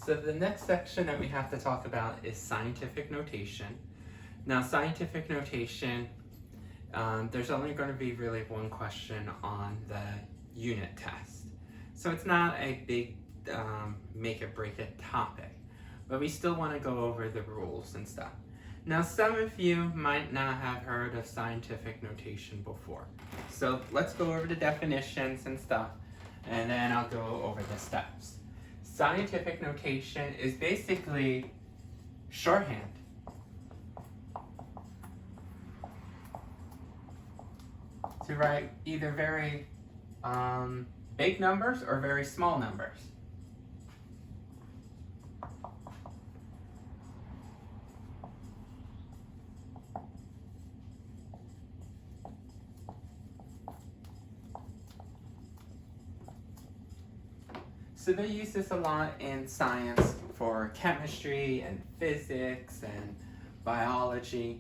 So the next section that we have to talk about is scientific notation. Now scientific notation, there's only going to be really one question on the unit test. So it's not a big make it break it topic, but we still want to go over the rules and stuff. Now some of you might not have heard of scientific notation before. So let's go over the definitions and stuff, and then I'll go over the steps. Scientific notation is basically shorthand. To write either very big numbers or very small numbers. So they use this a lot in science for chemistry and physics and biology,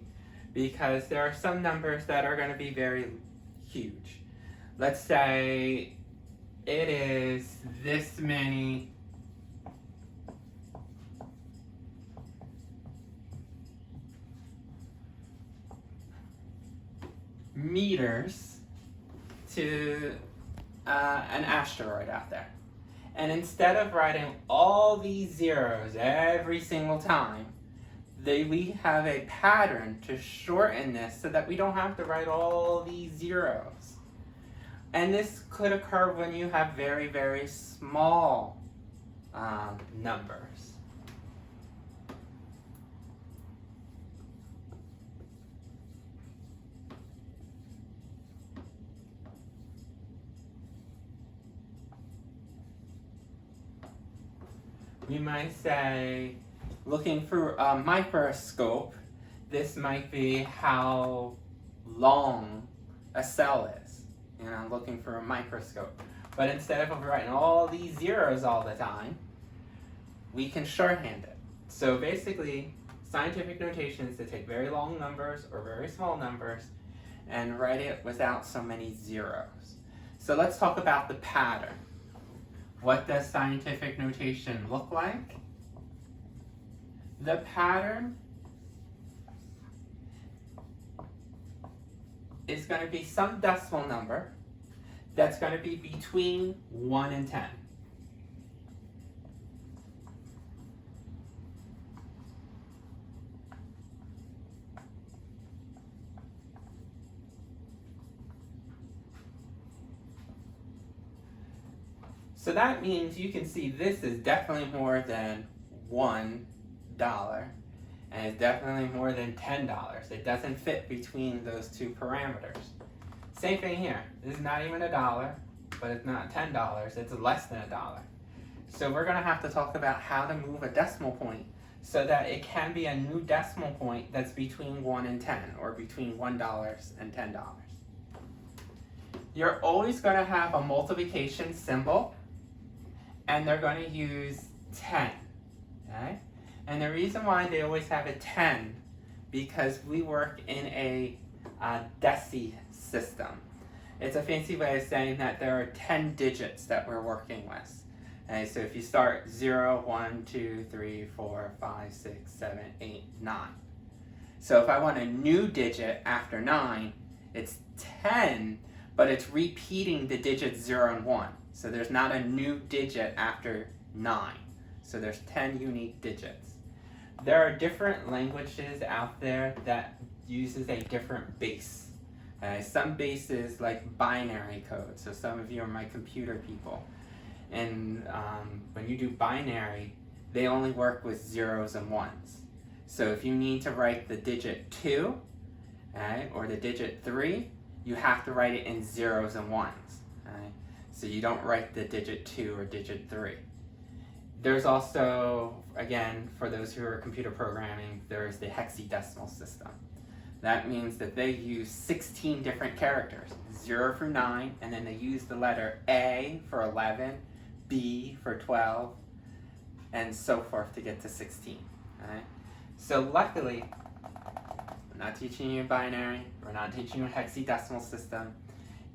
because there are some numbers that are going to be very huge. Let's say it is this many meters to an asteroid out there. And instead of writing all these zeros every single time, we have a pattern to shorten this so that we don't have to write all these zeros. And this could occur when you have very, very small numbers. We might say, looking through a microscope, this might be how long a cell is, looking through a microscope. But instead of writing all these zeros all the time, we can shorthand it. So basically, scientific notation is to take very long numbers or very small numbers and write it without so many zeros. So let's talk about the pattern. What does scientific notation look like? The pattern is going to be some decimal number that's going to be between 1 and 10. So that means you can see this is definitely more than $1, and it's definitely more than $10. It doesn't fit between those two parameters. Same thing here. This is not even $1, but it's not $10. It's less than $1. So we're going to have to talk about how to move a decimal point so that it can be a new decimal point that's between 1 and 10, or between $1 and $10. You're always going to have a multiplication symbol, and they're going to use 10, okay? And the reason why they always have a 10, because we work in a deci system. It's a fancy way of saying that there are 10 digits that we're working with. Okay, so if you start 0, 1, 2, 3, 4, 5, 6, 7, 8, 9. So if I want a new digit after 9, it's 10, but it's repeating the digits 0 and 1. So there's not a new digit after 9. So there's 10 unique digits. There are different languages out there that uses a different base. Some bases like binary code. So some of you are my computer people. And when you do binary, they only work with zeros and ones. So if you need to write the digit 2, or the digit 3, you have to write it in zeros and ones. So you don't write the digit 2 or digit 3. There's also, again, for those who are computer programming, there's the hexadecimal system. That means that they use 16 different characters, 0 through 9, and then they use the letter A for 11, B for 12, and so forth to get to 16. Right? So luckily, we're not teaching you binary, we're not teaching you a hexadecimal system.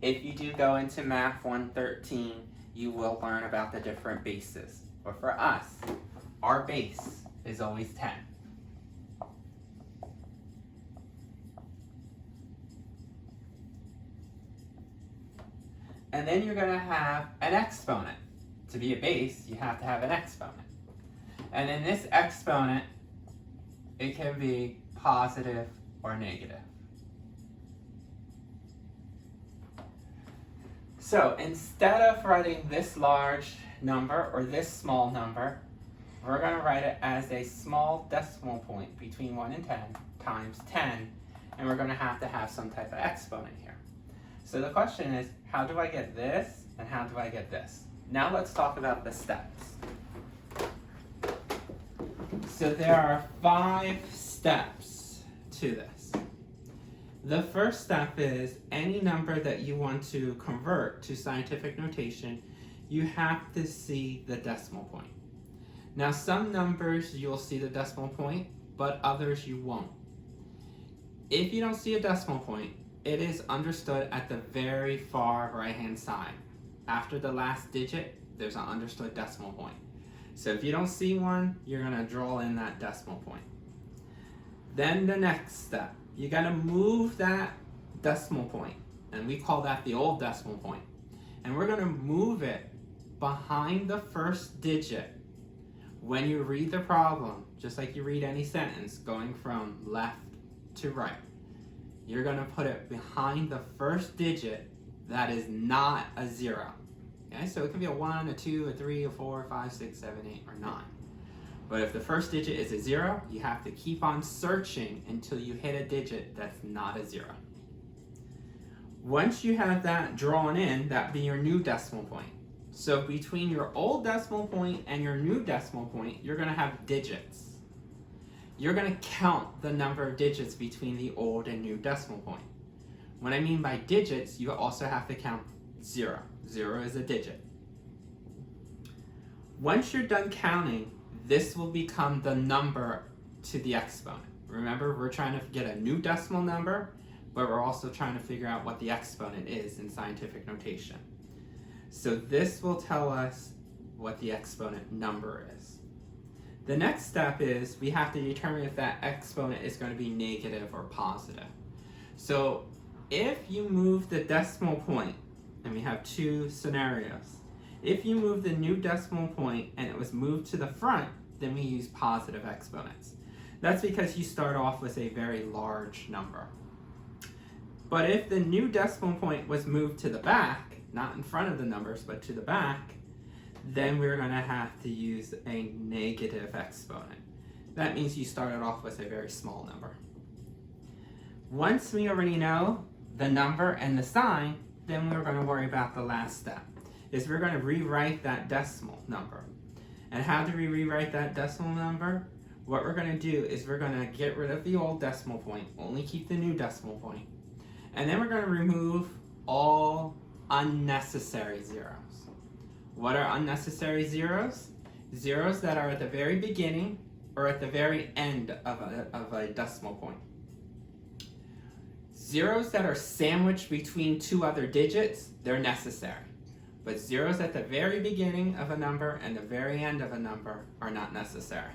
If you do go into Math 113, you will learn about the different bases. But for us, our base is always 10. And then you're going to have an exponent. To be a base, you have to have an exponent. And in this exponent, it can be positive or negative. So instead of writing this large number or this small number, we're going to write it as a small decimal point between 1 and 10 times 10, and we're going to have some type of exponent here. So the question is, how do I get this and how do I get this? Now let's talk about the steps. So there are 5 steps to this. The first step is any number that you want to convert to scientific notation, you have to see the decimal point. Now some numbers you'll see the decimal point, but others you won't. If you don't see a decimal point, it is understood at the very far right-hand side. After the last digit, there's an understood decimal point. So if you don't see one, you're going to draw in that decimal point. Then the next step, you got to move that decimal point, and we call that the old decimal point. And we're going to move it behind the first digit when you read the problem, just like you read any sentence going from left to right. You're going to put it behind the first digit that is not a 0. Okay, so it can be a 1, a 2, a 3, a 4, 5, 6, 7, 8, or 9. But if the first digit is a 0, you have to keep on searching until you hit a digit that's not a 0. Once you have that drawn in, that be your new decimal point. So between your old decimal point and your new decimal point, you're going to have digits. You're going to count the number of digits between the old and new decimal point. What I mean by digits, you also have to count 0. 0 is a digit. Once you're done counting, this will become the number to the exponent. Remember, we're trying to get a new decimal number, but we're also trying to figure out what the exponent is in scientific notation. So this will tell us what the exponent number is. The next step is we have to determine if that exponent is going to be negative or positive. So if you move the decimal point, and we have 2 scenarios. If you move the new decimal point and it was moved to the front, then we use positive exponents. That's because you start off with a very large number. But if the new decimal point was moved to the back, not in front of the numbers, but to the back, then we're going to have to use a negative exponent. That means you started off with a very small number. Once we already know the number and the sign, then we're going to worry about the last step, is we're going to rewrite that decimal number. And how do we rewrite that decimal number? What we're going to do is we're going to get rid of the old decimal point, only keep the new decimal point, and then we're going to remove all unnecessary zeros. What are unnecessary zeros? Zeros that are at the very beginning or at the very end of a decimal point. Zeros that are sandwiched between 2 other digits, they're necessary. But zeros at the very beginning of a number and the very end of a number are not necessary.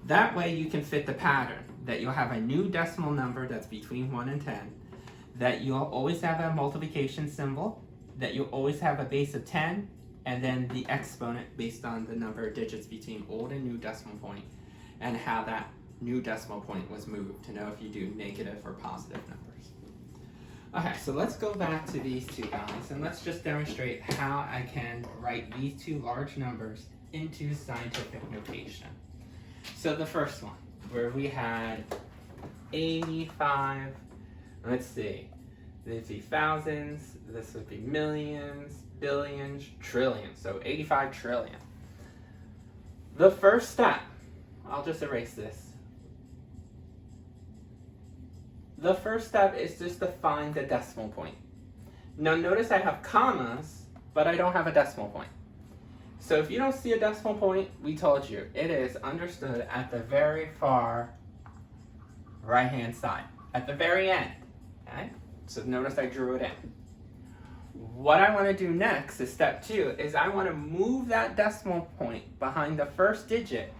That way you can fit the pattern that you'll have a new decimal number that's between 1 and 10, that you'll always have a multiplication symbol, that you'll always have a base of 10, and then the exponent based on the number of digits between old and new decimal point, and how that new decimal point was moved to know if you do negative or positive numbers. Okay, so let's go back to these 2 guys, and let's just demonstrate how I can write these 2 large numbers into scientific notation. So the first one, where we had 85, let's see, this would be thousands, this would be millions, billions, trillions, so 85 trillion. The first step, I'll just erase this. The first step is just to find the decimal point. Now notice I have commas, but I don't have a decimal point. So if you don't see a decimal point, we told you, it is understood at the very far right-hand side, at the very end. Okay? So notice I drew it in. What I want to do next is step 2, is I want to move that decimal point behind the first digit,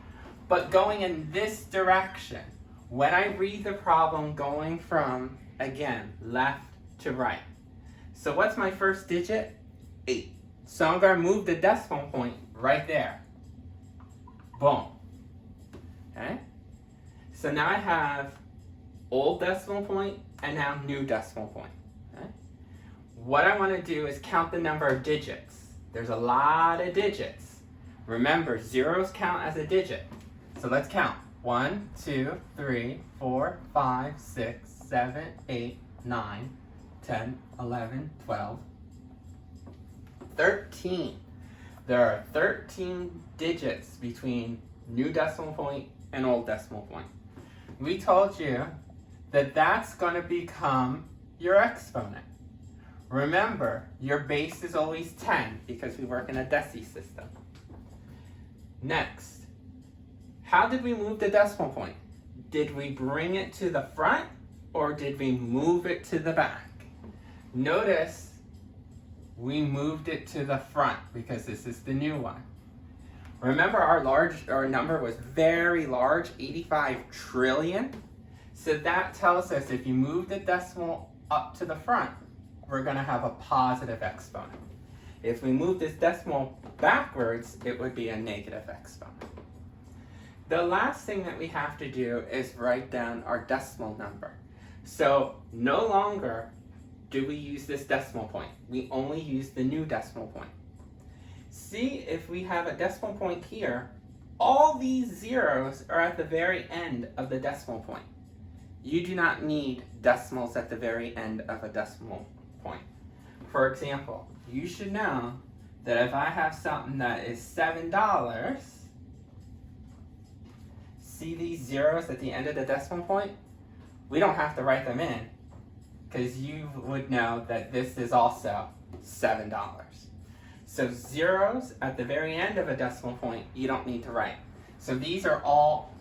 but going in this direction. When I read the problem going from, again, left to right. So what's my first digit? 8. So I'm going to move the decimal point right there. Boom. Okay? So now I have old decimal point and now new decimal point. Okay? What I want to do is count the number of digits. There's a lot of digits. Remember, zeros count as a digit. So let's count. 1, 2, 3, 4, 5, 6, 7, 8, 9, 10, 11, 12, 13. There are 13 digits between new decimal point and old decimal point. We told you that that's going to become your exponent. Remember, your base is always 10 because we work in a deci system. Next, how did we move the decimal point? Did we bring it to the front or did we move it to the back? Notice we moved it to the front because this is the new one. Remember our number was very large, 85 trillion. So that tells us if you move the decimal up to the front, we're going to have a positive exponent. If we move this decimal backwards, it would be a negative exponent. The last thing that we have to do is write down our decimal number. So no longer do we use this decimal point. We only use the new decimal point. See, if we have a decimal point here, all these zeros are at the very end of the decimal point. You do not need decimals at the very end of a decimal point. For example, you should know that if I have something that is $7, see these zeros at the end of the decimal point? We don't have to write them in because you would know that this is also $7. So zeros at the very end of a decimal point, you don't need to write. So these are all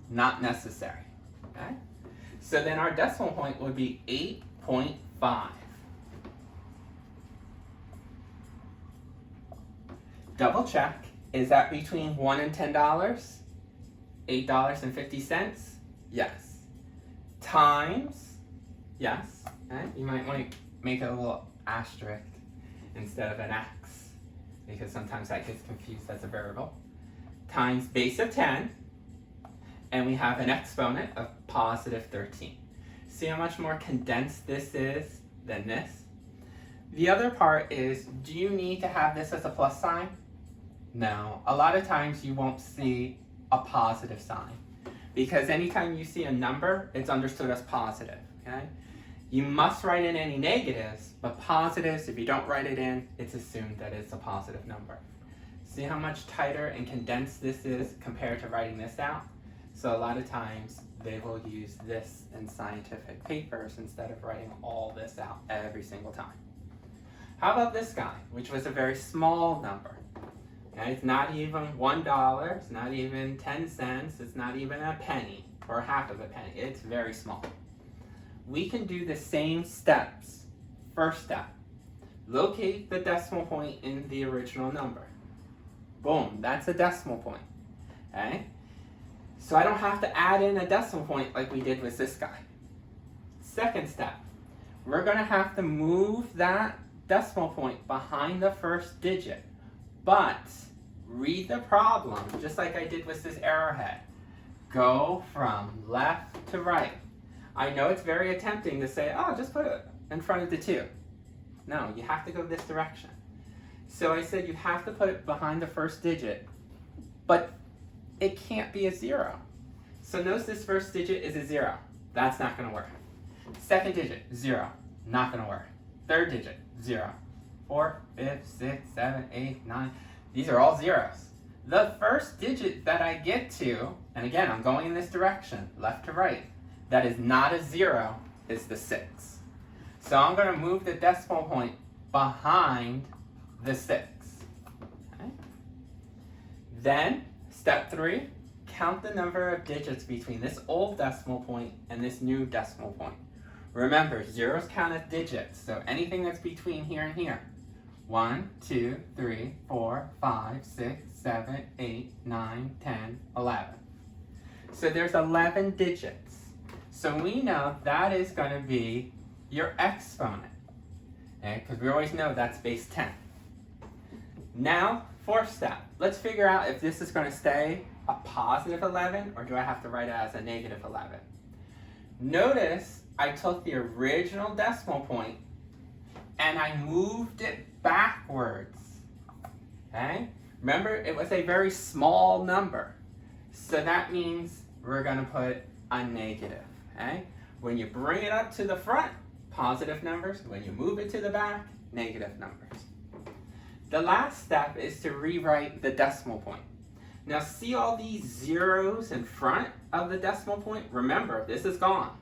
not necessary. Okay? So then our decimal point would be 8.5. Double check, is that between $1 and $10? $8.50? Yes. Times, yes. Okay? You might want to make it a little asterisk instead of an x, because sometimes that gets confused as a variable. Times base of 10, and we have an exponent of positive 13. See how much more condensed this is than this? The other part is, do you need to have this as a plus sign? No. A lot of times you won't see a positive sign, because anytime you see a number, it's understood as positive. Okay? You must write in any negatives, but positives, if you don't write it in, it's assumed that it's a positive number. See how much tighter and condensed this is compared to writing this out? So a lot of times they will use this in scientific papers instead of writing all this out every single time. How about this guy, which was a very small number? Okay, it's not even $1, it's not even 10 cents, it's not even a penny or half of a penny. It's very small. We can do the same steps. First step, locate the decimal point in the original number. Boom, that's a decimal point. Okay? So I don't have to add in a decimal point like we did with this guy. Second step, we're going to have to move that decimal point behind the first digit. But read the problem, just like I did with this arrowhead. Go from left to right. I know it's very tempting to say, oh, just put it in front of the 2. No, you have to go this direction. So I said you have to put it behind the first digit, but it can't be a 0. So notice this first digit is a 0. That's not going to work. Second digit, 0. Not going to work. Third digit, 0. 4, 5, 6, 7, 8, 9. These are all zeros. The first digit that I get to, and again, I'm going in this direction, left to right, that is not a 0 is the 6. So I'm going to move the decimal point behind the 6. Okay? Then, step 3, count the number of digits between this old decimal point and this new decimal point. Remember, zeros count as digits, so anything that's between here and here. 1, 2, 3, 4, 5, 6, 7, 8, 9, 10, 11. So there's 11 digits. So we know that is going to be your exponent. Okay? Because we always know that's base 10. Now, fourth step. Let's figure out if this is going to stay a positive 11 or do I have to write it as a negative 11. Notice I took the original decimal point and I moved it backwards. Okay? Remember, it was a very small number. So that means we're going to put a negative. Okay? When you bring it up to the front, positive numbers. When you move it to the back, negative numbers. The last step is to rewrite the decimal point. Now see all these zeros in front of the decimal point? Remember, this is gone.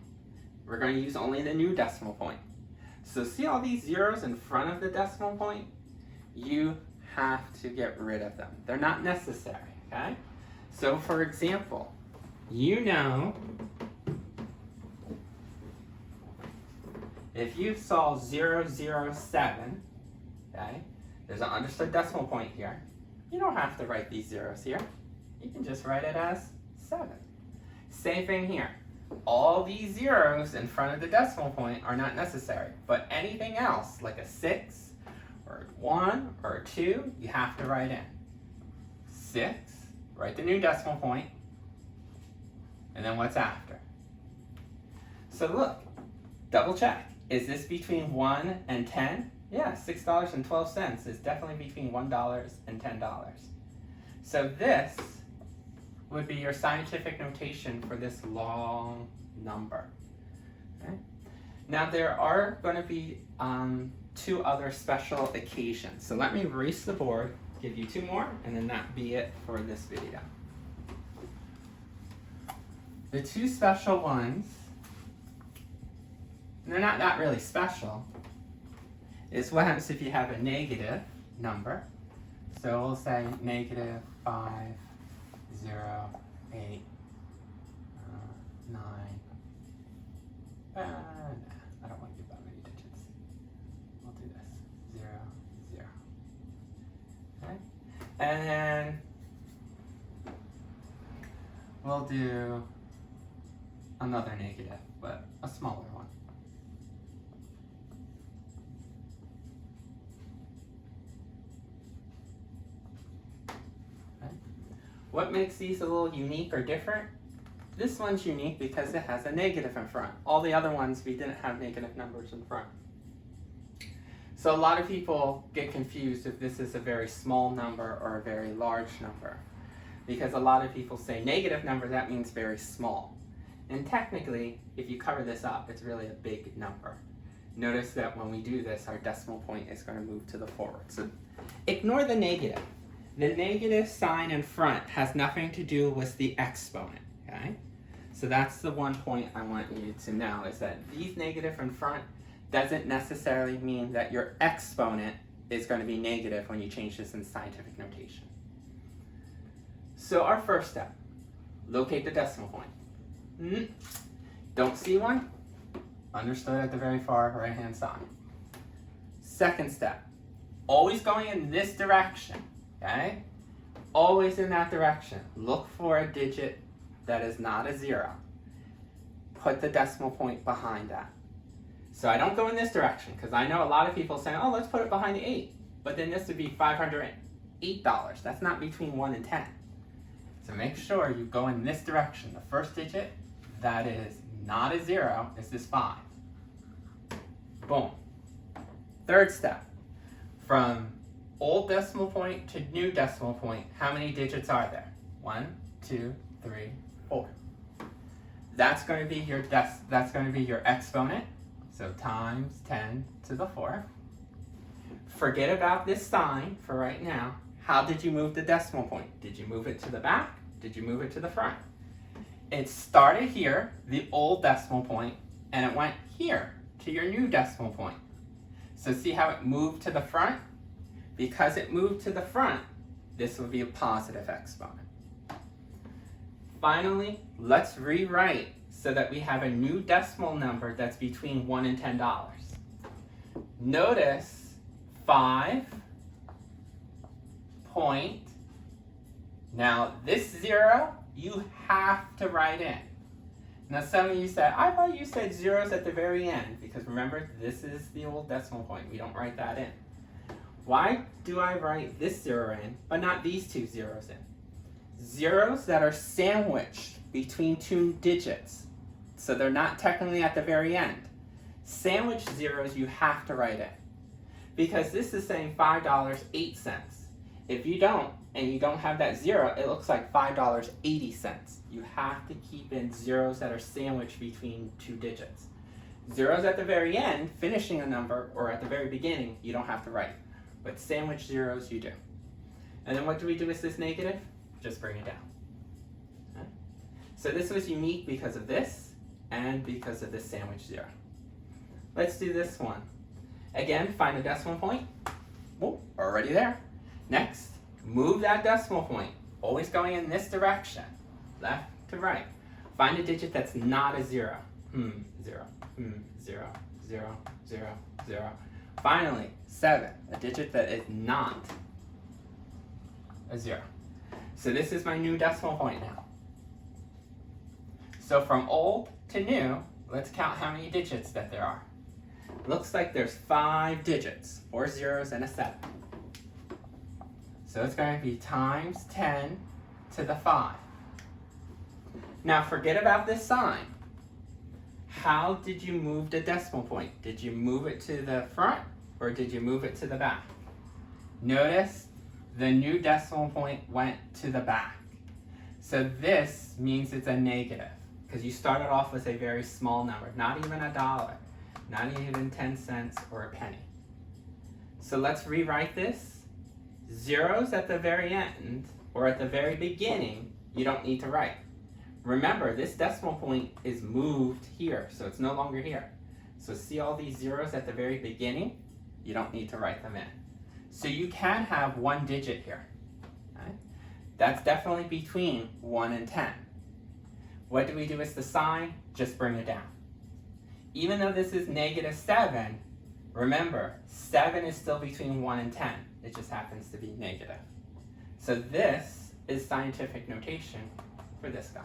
We're going to use only the new decimal point. So see all these zeros in front of the decimal point? You have to get rid of them. They're not necessary, okay? So for example, you know if you saw 007, okay, there's an understood decimal point here. You don't have to write these zeros here. You can just write it as 7. Same thing here. All these zeros in front of the decimal point are not necessary, but anything else, like a 6, or a 1, or a 2, you have to write in. 6, write the new decimal point, and then what's after. So look, double check. Is this between 1 and 10? Yeah, $6.12 is definitely between $1 and $10. So this would be your scientific notation for this long number. Okay? Now there are going to be 2 other special occasions. So let me erase the board, give you 2 more, and then that be it for this video. The 2 special ones, and they're not that really special, is what happens if you have a negative number. So we'll say negative 5, 0, 8, 9. I don't want to give that many digits. We'll do this. 0, 0. Okay? And then we'll do another negative, but a smaller one. What makes these a little unique or different? This one's unique because it has a negative in front. All the other ones, we didn't have negative numbers in front. So a lot of people get confused if this is a very small number or a very large number. Because a lot of people say negative number, that means very small. And technically, if you cover this up, it's really a big number. Notice that when we do this, our decimal point is going to move to the forward. So ignore the negative. The negative sign in front has nothing to do with the exponent, okay? So that's the one point I want you to know, is that these negative in front doesn't necessarily mean that your exponent is going to be negative when you change this in scientific notation. So our first step, locate the decimal point. Don't see one? Understood at the very far right-hand side. Second step, always going in this direction. Okay? Always in that direction. Look for a digit that is not a 0. Put the decimal point behind that. So I don't go in this direction because I know a lot of people say, oh, let's put it behind the 8. But then this would be $508. That's not between 1 and 10. So make sure you go in this direction. The first digit that is not a 0 is this 5. Boom. Third step. From old decimal point to new decimal point, how many digits are there? 1, 2, 3, 4. That's going to be your exponent. So times 10 to the 4th. Forget about this sign for right now. How did you move the decimal point? Did you move it to the back? Did you move it to the front? It started here, the old decimal point, and it went here to your new decimal point. So see how it moved to the front? Because it moved to the front, this would be a positive exponent. Finally, let's rewrite so that we have a new decimal number that's between $1 and $10. Notice 5 point. Now this 0 you have to write in. Now some of you said, I thought you said zeros at the very end, because remember, this is the old decimal point. We don't write that in. Why do I write this 0 in, but not these two zeros in? Zeros that are sandwiched between two digits, so they're not technically at the very end. Sandwiched zeros you have to write in, because this is saying $5.08. If you don't, and you don't have that 0, it looks like $5.80. You have to keep in zeros that are sandwiched between two digits. Zeros at the very end, finishing a number, or at the very beginning, you don't have to write. But sandwich zeros, you do. And then what do we do with this negative? Just bring it down. Okay? So this was unique because of this, and because of this sandwich 0. Let's do this one. Again, find a decimal point. Whoop, already there. Next, move that decimal point, always going in this direction, left to right. Find a digit that's not a 0. 0, 0, 0, 0, 0. Finally, 7, a digit that is not a 0. So this is my new decimal point now. So from old to new, let's count how many digits that there are. Looks like there's 5 digits, 4 zeros and a 7. So it's going to be times 10 to the 5. Now forget about this sign. How did you move the decimal point? Did you move it to the front or did you move it to the back? Notice the new decimal point went to the back. So this means it's a negative, because you started off with a very small number, not even $1, not even 10 cents or a penny. So let's rewrite this. Zeros at the very end or at the very beginning, you don't need to write. Remember, this decimal point is moved here, so it's no longer here. So see all these zeros at the very beginning? You don't need to write them in. So you can have one digit here. Okay? That's definitely between 1 and 10. What do we do with the sign? Just bring it down. Even though this is -7, remember, 7 is still between 1 and 10. It just happens to be negative. So this is scientific notation for this guy.